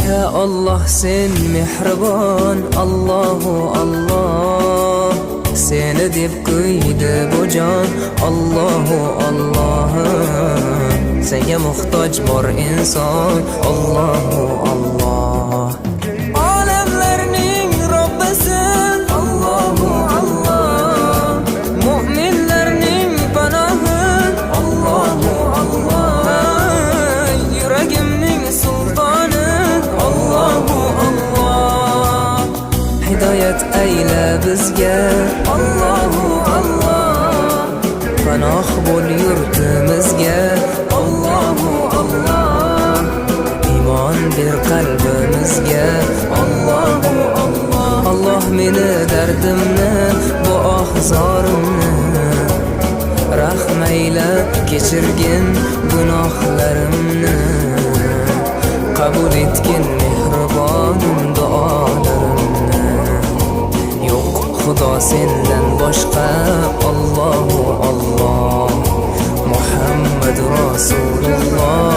Ya Allah sen mehribon, Allahu Allah. Seni deb kuydi bu jon, Allahu Allah. Senga muhtoj bor inson, Allahu Allah. Olamlarning Robbisin, Allahu Allah. Mu'minlarning panohi, Allahu Allah. Yuragimning sultoni, Allahu Allah. Hidoyat ayla bizga, Allahu Allah. Panoh bo'l yurtimizga, Allahu Allah. Iymon ber qalbimizga, Allahu Allah. Allah meni dardimni, bu ohzorimni rahmayla kechirgin gunohlarimni. Qabul etgin mehribon duolarimni. Yo'q Xudo sendan boshqa, Allahu Allah. Muhammad Rasululloh